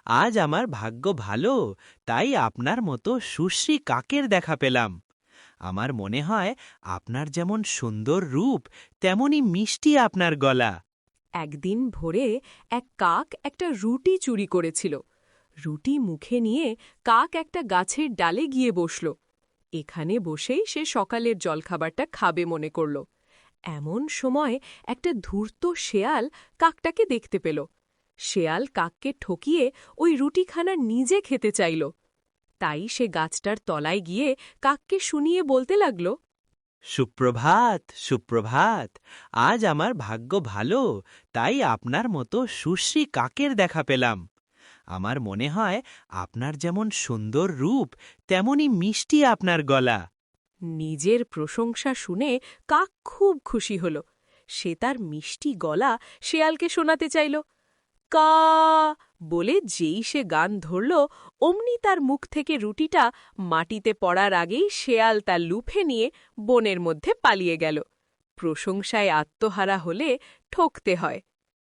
আজ আমার ভাগ্য ভালো, তাই আপনার মতো সুশ্রী কাকের দেখা পেলাম। আমার মনে হয় আপনার যেমন সুন্দর রূপ, তেমনি মিষ্টি আপনার গলা। একদিন ভোরে এক কাক একটা রুটি চুরি করেছিল। রুটি মুখে নিয়ে কাক একটা গাছের ডালে গিয়ে বসল। এখানে বসেই সে সকালের জলখাবারটা খাবে মনে করল। এমন সময় একটা ধূর্ত শেয়াল কাকটাকে দেখতে পেল। শেয়াল কাককে ঠকিয়ে ওই রুটিখানা নিজে খেতে চাইল। তাই সে গাছটার তলায় গিয়ে কাককে শুনিয়ে বলতে লাগল, সুপ্রভাত, সুপ্রভাত। আজ আমার ভাগ্য ভালো, তাই আপনার মতো সুশ্রী কাকের দেখা পেলাম। আমার মনে হয় আপনার যেমন সুন্দর রূপ, তেমনি মিষ্টি আপনার গলা। নিজের প্রশংসা শুনে কাক খুব খুশি হল। সে তার মিষ্টি গলা শেয়ালকে শোনাতে চাইল। কা বলে যেই সে গান ধরল, অমনি তার মুখ থেকে রুটিটা মাটিতে পড়ার আগেই শেয়াল তা লুফে নিয়ে বনের মধ্যে পালিয়ে গেল। প্রশংসায় আত্মহারা হলে ঠকতে হয়।